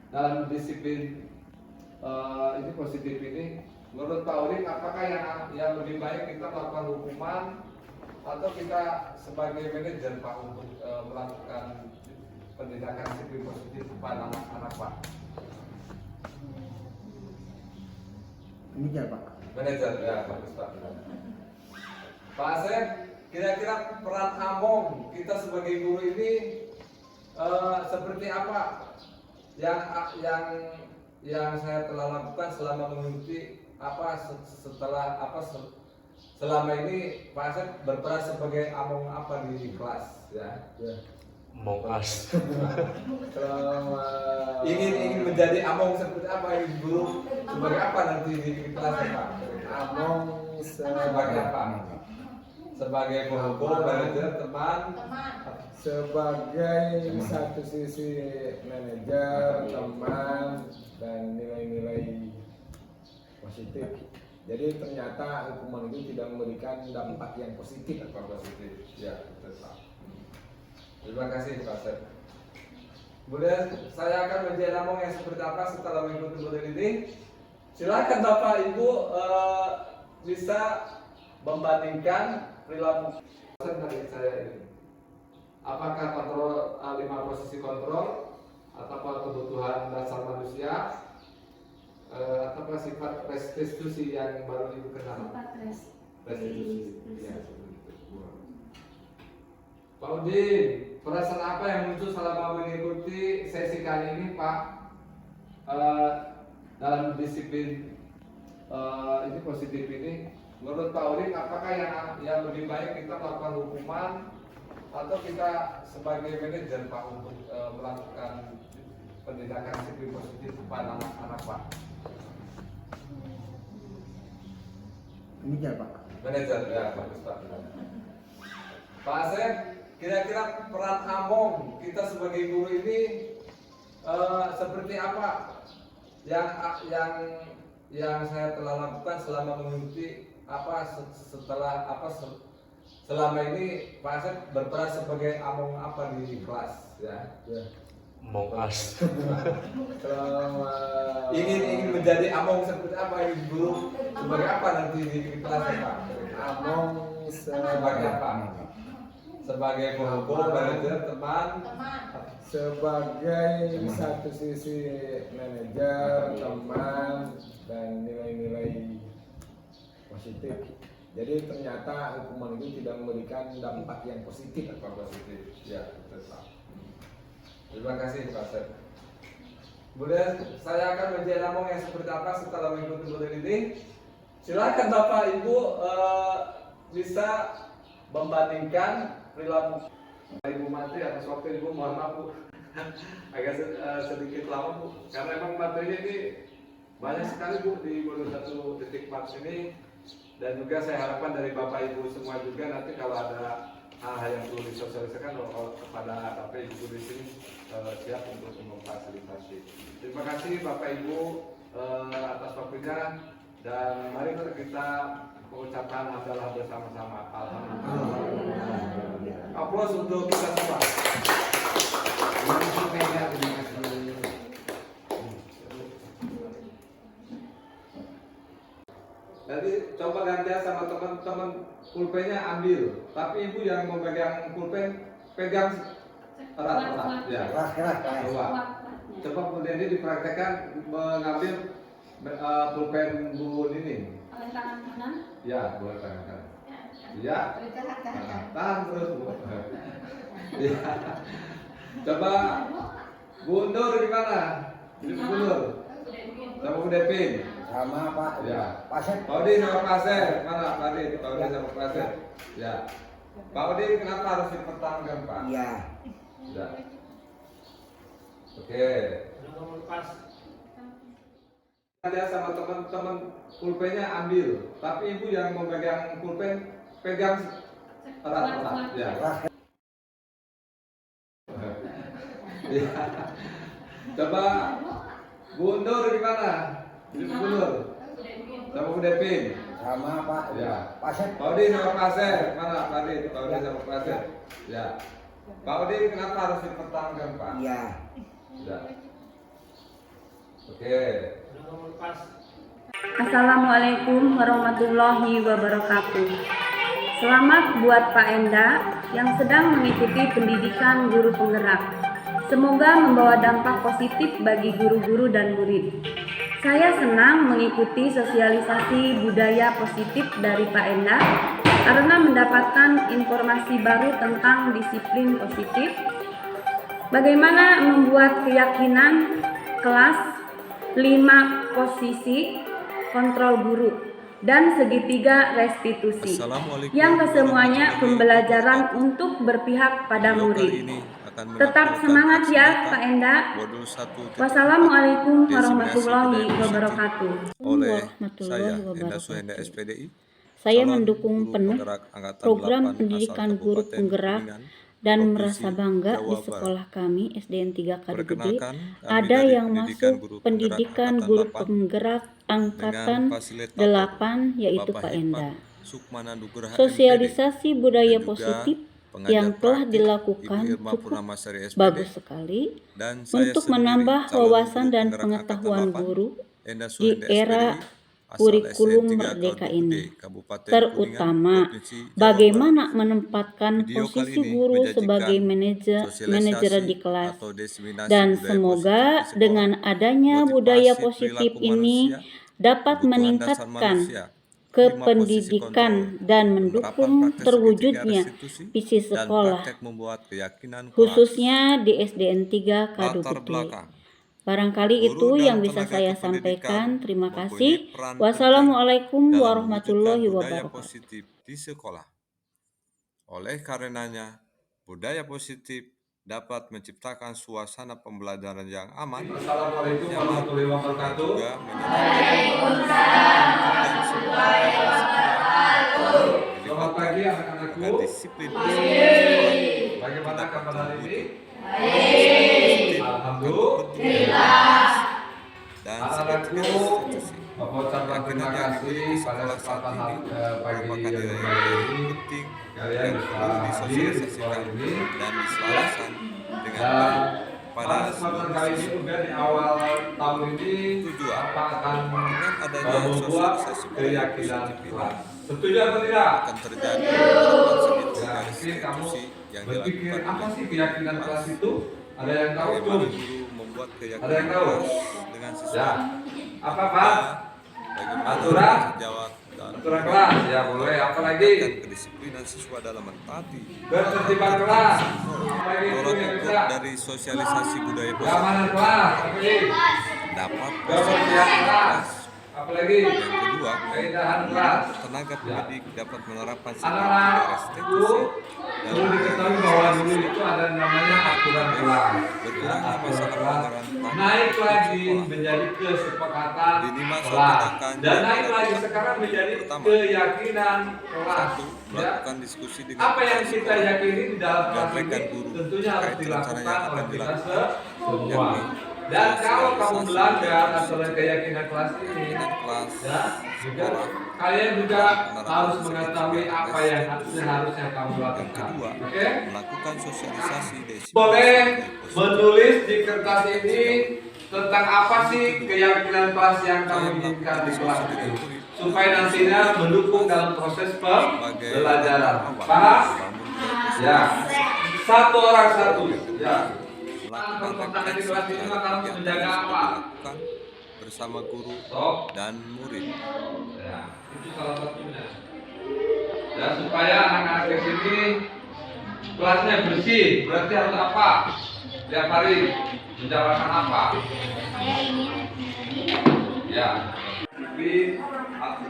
Dalam disiplin ini positif ini, menurut Pak Udin, apakah yang lebih baik kita melakukan hukuman atau kita sebagai manajer, Pak, untuk melakukan pendidikan disiplin positif kepada anak-anak, Pak? Manajer, Pak. Manajer, ya, bagus, Pak. Pak Asep, kira-kira peran Among kita sebagai guru ini seperti apa yang saya telah lakukan selama mengikuti selama ini Pak Asep berperan sebagai Among apa di kelas, ya? Among Us. ingin menjadi Among seperti apa ini guru, sebagai apa nanti di kelas, Pak? Among Sebagai apa? Sebagai penghubung, manajer, teman, sebagai satu sisi manajer, teman, dan nilai-nilai positif. Jadi ternyata hukuman itu tidak memberikan dampak yang positif. Ya, betul, Pak. Terima kasih, Pak Sep. Kemudian saya akan menjadi Among yang seperti apa setelah mengikuti model ini. Silakan Bapak Ibu bisa membandingkan perilaku dari saya ini. Apakah kontrol 5 posisi kontrol atau kebutuhan dasar manusia atau sifat restitusi yang baru ibu kenal? Restitusi. Ya, Pak Udin, perasaan apa yang muncul selama mengikuti sesi kali ini, Pak? Dalam disiplin ini positif ini, menurut Pak Udin, apakah yang lebih baik kita melakukan hukuman atau kita sebagai manajer, Pak, untuk melakukan pendidikan disiplin positif kepada anak-anak, Pak? Manajer, Pak. Manajer, ya, bagus, Pak. Pak Asep, kira-kira peran Among kita sebagai guru ini seperti apa yang saya telah lakukan selama mengikuti selama ini Pak Asep berperan sebagai Among apa di kelas, ya? Among Us. Ingin menjadi Among seperti apa ini guru, sebagai apa nanti di kelas, Pak? Among Sebagai apa? Sebagai penghubung, manajer, teman, sebagai satu sisi manajer, teman, dan nilai-nilai positif. Jadi ternyata hukuman itu tidak memberikan dampak yang positif. Ya, betul, Pak. Terima kasih, Pak Sep. Kemudian saya akan menjadi Among yang seperti apa setelah mengikuti model ini. Silakan Bapak Ibu bisa membandingkan perilaku Ibu Matri atas waktu Ibu, mohon maaf Bu. Agak sedikit lama Bu, karena memang materinya ini banyak sekali Bu di modul 1.4 ini, dan juga saya harapkan dari Bapak Ibu semua juga nanti kalau ada hal-hal yang perlu disosialisasikan kepada AKP Ibu di sini siap untuk memfasilitasi. Terima kasih Bapak Ibu atas waktunya, dan mari kita mengucapkan hamdalah bersama-sama. Alhamdulillah. Aplaus untuk kita semua. Jadi coba gantian sama teman-teman, pulpennya ambil, tapi ibu yang memegang pulpen pegang erat-erat, ya. Coba kemudian ini dipraktekkan mengambil pulpen Bu ini. Tangan kanan. Ya, boleh tangan kanan. Ya. Tahan terus Bu. Ya. Coba Bu Nur gimana? Bu Nur sama Bu Depin. Sama Pak. Ya. Pak Sep. Pak Udin sama Pak Asep. Mana Pak Udin? Pak Udin sama Pak Asep. Ya. Pak Udin kenapa harus dipertahankan Pak? Iya. Ya. Oke. Dia sama teman-teman pulpennya ambil, tapi ibu yang memegang pulpen pegang erat-erat. Ya. Ya. Coba Bu Nur gimana? Bu Nur sama Bu Depin. Sama Pak. Ya. Pak Sep. Pak Udin sama Pak Asep. Mana Pak Udin? Pak Udin sama Pak Asep. Ya. Pak Udin kenapa harus dipertahankan Pak? Iya. Ya. Oke. Assalamualaikum warahmatullahi wabarakatuh. Selamat buat Pak Enda yang sedang mengikuti pendidikan guru penggerak. Semoga membawa dampak positif bagi guru-guru dan murid. Saya senang mengikuti sosialisasi budaya positif dari Pak Enda karena mendapatkan informasi baru tentang disiplin positif, bagaimana membuat keyakinan kelas 5 posisi kontrol guru dan segitiga restitusi Assalamualaikum yang kesemuanya warahmatullahi pembelajaran wabarakatuh. untuk berpihak pada Video kali murid. ini akan Tetap menampilkan semangat aksi ya nyata Pak Enda. modul 1.4 Wassalamualaikum Diseminasi warahmatullahi budaya positif wabarakatuh. oleh Warahmatullahi saya Enda wabarakatuh. Suhenda SPDI. Saya calon mendukung guru penuh penggerak Angkatan program 8 pendidikan asal guru Kabupaten penggerak Kuningan, dan Provinsi merasa bangga Jawa di Barat. sekolah kami SDN 3 Kadu Gede Perkenalkan, kami ada dari yang pendidikan masuk guru penggerak pendidikan Angkatan guru 8 penggerak angkatan dengan fasilitator 8 yaitu Bapak Pak Hikmat Enda. Sukmana Nugraha Sosialisasi MPD, budaya dan juga positif pengajar yang telah praktik dilakukan Ibu Irma cukup Purnamasari SPD, bagus sekali dan saya untuk sendiri, menambah calon wawasan guru dan penggerak pengetahuan Angkatan 8, guru Enda di Suhenda era SPDI, asal kurikulum SDN 3 merdeka Kaldu ini, Gede, Kabupaten terutama Kuningan, Provinsi Jawa bagaimana Barat. menempatkan Video kali posisi ini guru menyajikan sebagai manajer sosialisasi di kelas. atau diseminasi Dan budaya semoga positif di sekolah, dengan adanya motivasi budaya positif perilaku ini manusia, dapat kebutuhan dasar meningkatkan manusia, 5 posisi kependidikan kontrol, dan penerapan mendukung praktek terwujudnya segitiga restitusi, visi dan sekolah, praktek membuat keyakinan kelas. khususnya di SDN 3 Kadu Latar Gede. belakang Barangkali guru itu dan yang bisa tenaga saya kependidikan sampaikan. Terima mempunyai kasih. peran Wassalamualaikum penting dalam warahmatullahi mewujudkan budaya wabarakatuh. positif di sekolah. Oleh karenanya, budaya positif dapat menciptakan suasana pembelajaran yang aman, Assalamualaikum nyaman, warahmatullahi dan wabarakatuh. juga menyenangkan. Selamat pagi anak-anakku. Agar disiplin di sekolah Bagaimana dapat kabar hari ini? positif, Alhamdulillah. dan Anak-anakku, segitiga restitusi. Bapak ucapkan terima Keyakinan yang kasih dimiliki pada sekolah saat kesempatan ini pagi merupakan yang nilai baik yang ini. penting Kalian yang bisa perlu hadir di disosialisasikan sekolah ini. dan diselaraskan dengan Dan baik pada pada kesempatan seluruh kali ini siswa. juga di awal tahun ini Tujuan, apa akan dengan adanya membuat sosialisasi budaya keyakinan positif ini kelas. Setuju atau tidak? akan terjadi penerapan segitiga Ya, mungkin kamu restitusi yang berpikir dilakukan apa oleh sih keyakinan kelas itu? Ada yang tahu tuh? bagaimana guru membuat Ada keyakinan yang tahu? kelas dengan siswa. Ya. Apa Pak? Bagaimana Aturan? sejawat dan Aturan kelas ya boleh. Apa lagi? meningkatkan kedisiplinan siswa dalam mentaati Ketertiban kelas. Apa lagi itu tolak yang ukur bisa? dari sosialisasi budaya positif Keamanan kelas. Apa lagi? dapat Kebersihan bersosialisasi kelas. kelas. Apa lagi? Yang kedua, Keindahan kelas. tenaga pendidik dapat menerapkan Anak-anak segitiga restitusi dan perlu diketahui bahwa dulu itu ada namanya aturan kelas. berkurangnya Aturan masalah kelas pelanggaran tangan naik di lagi sekolah. menjadi kesepakatan Lini masa kelas tindakan dan yang naik lagi dilakukan. sekarang menjadi Pertama, keyakinan kelas. Satu, Ya. melakukan diskusi dengan Apa yang kepala kita sekolah yakini di dalam dan kelas ini rekan guru tentunya harus terkait rencana yang dilakukan akan oleh kita dilakukan, semua. yakni Dan kalau kamu sosialisasi melanggar budaya aturan keyakinan kelas ini, keyakinan kelas ya, juga sekolah. kalian juga Menerapkan harus segitiga mengetahui apa yang restitusi. seharusnya kamu Yang lakukan. kedua, Oke? melakukan sosialisasi diseminasi Boleh budaya positif. menulis di kertas ini tentang apa sih keyakinan kelas yang kamu Saya inginkan melakukan di kelas diskusi itu, dengan murid supaya nantinya mendukung dalam proses pembelajaran. Paham? Ya. Satu orang satu. Ya. Melakukan Tangan di refleksi kelas ini terhadap kamu kegiatan menjaga yang apa? sudah dilakukan bersama guru Stop. dan murid. Ya, itu salah satunya. Ya, supaya anak-anak di sini kelasnya bersih, berarti harus apa? Tiap hari menjalankan apa? Saya ingin Ya, tapi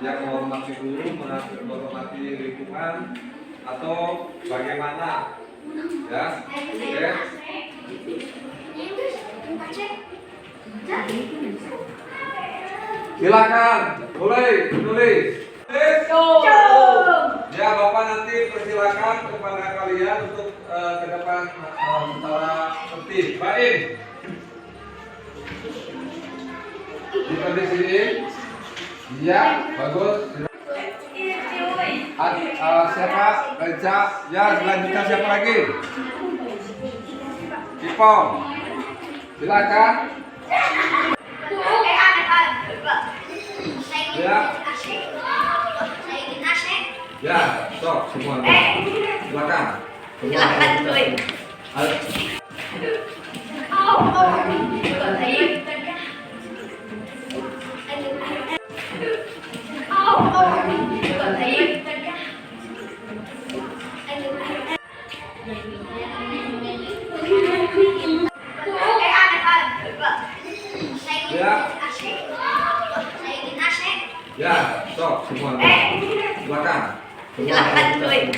yang menghormati guru, menghormati lingkungan, atau bagaimana? Ya, oke. Silakan, mulai menulis. Ya, Bapak nanti persilakan kepada kalian untuk ke depan secara tertib. Baik. Di sini. Iya, bagus. Siapa? Reja. Ya, selanjutnya siapa lagi? Ipong. Silakan. Ya. Ya, sok semua. Silakan. Silakan, cuy. Ya, sok semua. Silakan. Silakan, cuy.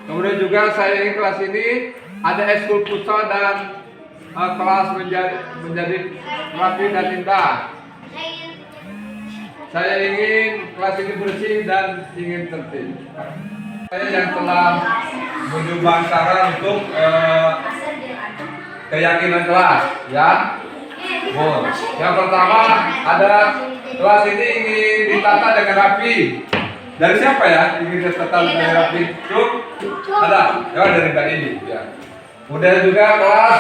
Kemudian juga saya ingin kelas ini ada ekskul futsal dan kelas menjadi rapi dan indah. Saya ingin kelas ini bersih dan ingin tertib. Saya yang telah menyumbang saran untuk keyakinan kelas, ya. Yang pertama ada kelas ini ingin ditata dengan rapi. Dari siapa ya ingin ditata dengan rapi? Cuk, ada? Ya dari Mbak ini. Ya. Kemudian juga kelas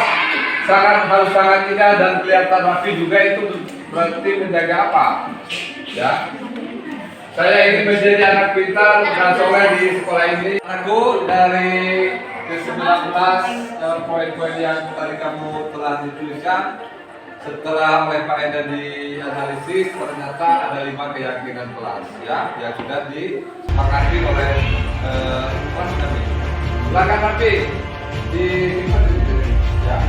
harus sangat indah dan kelihatan rapi juga, itu berarti menjaga apa? Ya. Saya ingin menjadi anak pintar dan soleh di sekolah ini. Aku dari ke-19 poin-poin yang tadi kamu telah dituliskan. Setelah oleh Pak Eda dianalisis, ternyata ada 5 keyakinan kelas, ya, yang sudah disepakati oleh kelas kami. Silakan Nabi di ya.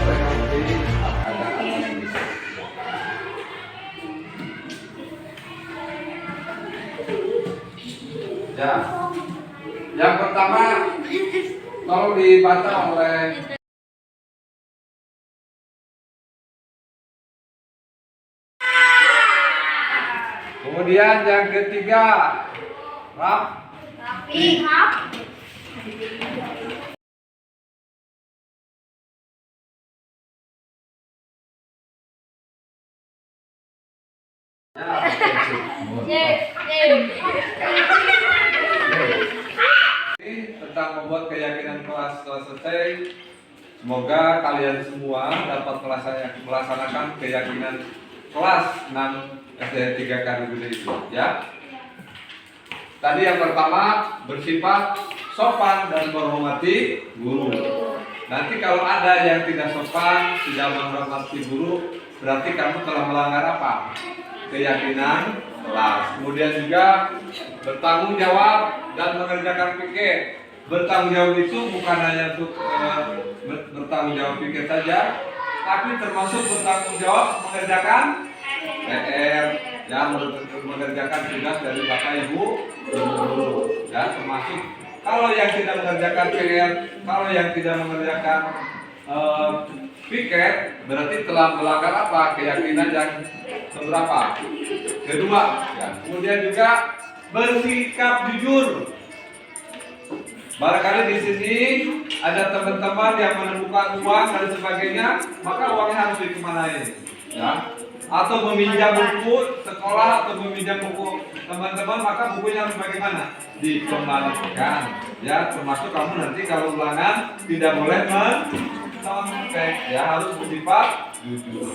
Oleh Nabi ada analisis. Ya. Yang pertama tolong dibaca oleh kemudian yang ketiga, Rapi. Tentang membuat keyakinan kelas telah selesai. Semoga kalian semua dapat melaksanakan keyakinan kelas 6 SD 3 Karigede itu, ya. Tadi yang pertama bersifat sopan dan menghormati guru. Nanti kalau ada yang tidak sopan, tidak menghormati guru, berarti kamu telah melanggar apa? Keyakinan kelas. Kemudian juga bertanggung jawab dan mengerjakan piket. Bertanggung jawab itu bukan hanya untuk bertanggung jawab piket saja, tapi termasuk bertanggung jawab mengerjakan PR, ya, mengerjakan tugas dari Bapak Ibu guru, ya, termasuk kalau yang tidak mengerjakan PR, kalau yang tidak mengerjakan piket, berarti telah melanggar apa? Keyakinan yang keberapa? Kedua, ya. Kemudian juga bersikap jujur. Barangkali di sini ada teman-teman yang menemukan uang dan sebagainya, maka uangnya harus dikemanain, ya. Atau meminjam buku sekolah atau meminjam buku teman-teman, maka bukunya harus bagaimana? Dikembalikan, ya. Termasuk kamu nanti kalau ulangan tidak boleh mencontek, ya, harus bersifat jujur.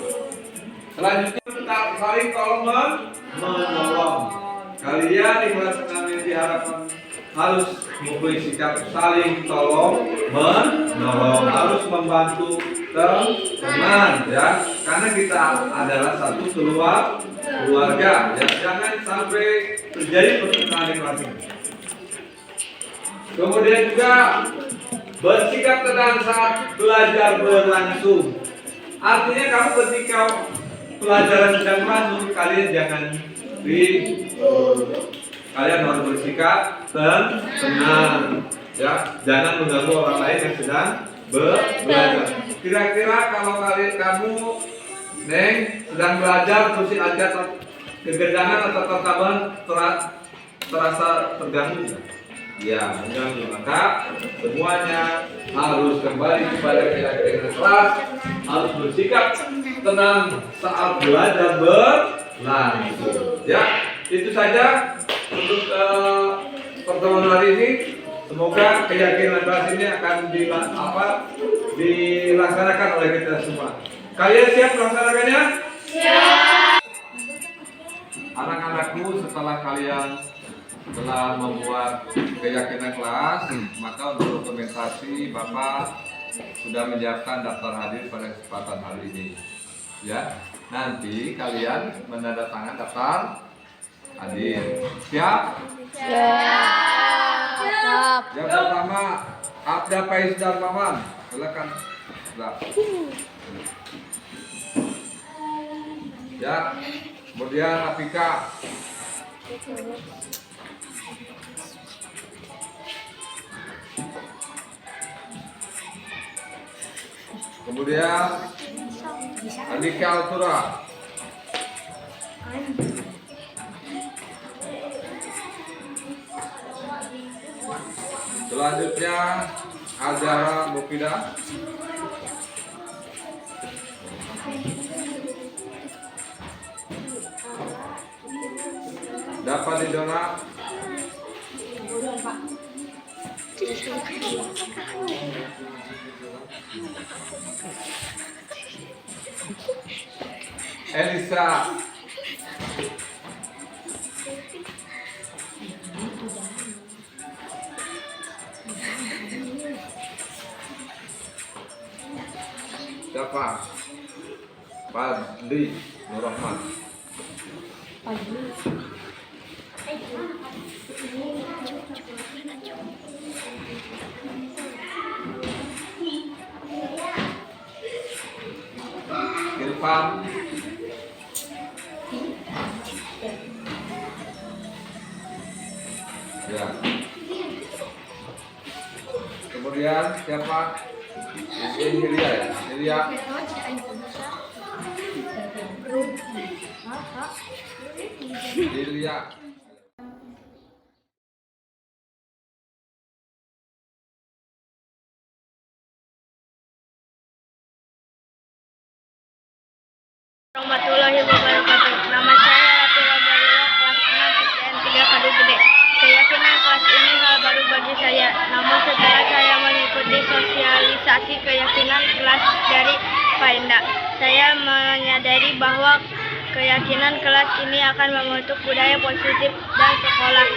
Selanjutnya kita saling tolong menolong. Kalian di kelas 6 ini diharapkan harus mempunyai sikap saling tolong menolong, harus membantu teman, ya, karena kita adalah satu keluarga, ya. Jangan sampai terjadi pertengkaran di kelas ini. Kemudian juga bersikap tenang saat belajar berlangsung. Artinya kamu ketika pelajaran sedang berlangsung, kalian jangan kalian harus bersikap tenang, ya, jangan mengganggu orang lain yang sedang belajar. Kira-kira kalau kamu Neng sedang belajar terus ada kegendangan atau tertaban terasa terganggu? Ya, mengganggu. Maka semuanya harus kembali kepada keyakinan kelas, harus bersikap tenang saat belajar berlangsung. Ya, itu saja untuk pertemuan hari ini. Semoga keyakinan kelas ini akan dilaksanakan oleh kita semua. Kalian siap melaksanakannya? Siap. Anak-anakku, setelah kalian telah membuat keyakinan kelas, maka untuk dokumentasi Bapak sudah menyiapkan daftar hadir pada kesempatan hari ini. Ya, nanti kalian menandatangani daftar hadir. Siap? Siap. Yang pertama, Abda Faiz Darmawan. Silakan. Ya, kemudian Afika. Kemudian Andika Altura. Selanjutnya Azhara Mufidah. Dapat didonat. Elisa. Siapa? Fadli Nur Rahman. Irfan. Ya. Kemudian siapa? Ini Hilya ya. Hilya. Hilya. Warahmatullahi wabarakatuh. Nama saya Ratila Barila, kelas 6 SDN 3 Kadu Gede. Keyakinan kelas ini hal baru bagi saya. Namun setelah saya mengikuti sosialisasi keyakinan kelas dari Paenda, saya menyadari bahwa keyakinan kelas ini akan membentuk budaya positif dan sekolah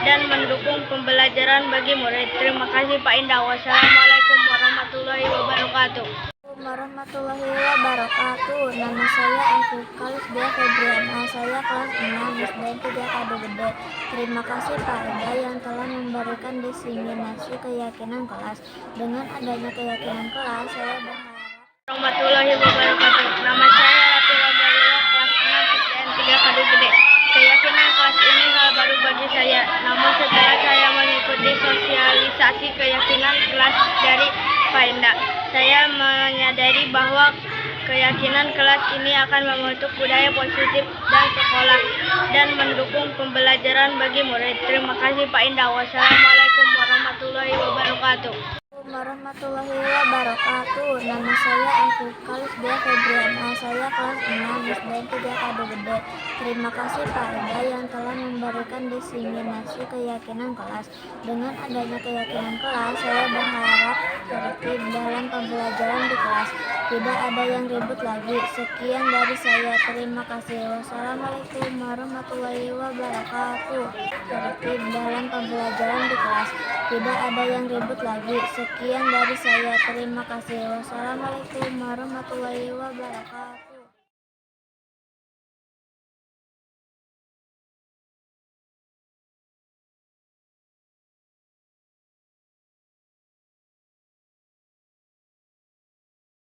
dan mendukung pembelajaran bagi murid. Terima kasih Pak Indah. Wassalamualaikum warahmatullahi wabarakatuh. Warahmatullahi wabarakatuh. Nama saya Elvikalis Dia Febriana. Saya kelas 6 SDN 3 Kadu Gede. Terima kasih Pak Ida yang telah memberikan diseminasi keyakinan kelas. Dengan adanya keyakinan kelas, saya berharap. Warahmatullahi wabarakatuh. Nama saya Ratila Barila, kelas 6 SDN 3 Kadu Gede. Keyakinan kelas ini hal baru bagi saya. Namun setelah saya mengikuti sosialisasi keyakinan kelas dari Paenda, saya menyadari bahwa keyakinan kelas ini akan membentuk budaya positif dan sekolah dan mendukung pembelajaran bagi murid. Terima kasih Pak Indah. Wassalamualaikum warahmatullahi wabarakatuh. Warahmatullahi wabarakatuh. Nama saya Elvikalis Dia Febriana. Saya kelas 6 SDN 3 Kadu Gede. Terima kasih Pak Ida yang telah memberikan diseminasi keyakinan kelas. Dengan adanya keyakinan kelas, saya berharap tertib dalam pembelajaran di kelas. Tidak ada yang ribut lagi. Sekian dari saya. Terima kasih. Wassalamualaikum warahmatullahi wabarakatuh. Tertib dalam pembelajaran di kelas. Tidak ada yang ribut lagi. Sekian dari saya. Terima kasih. Wassalamualaikum warahmatullahi wabarakatuh.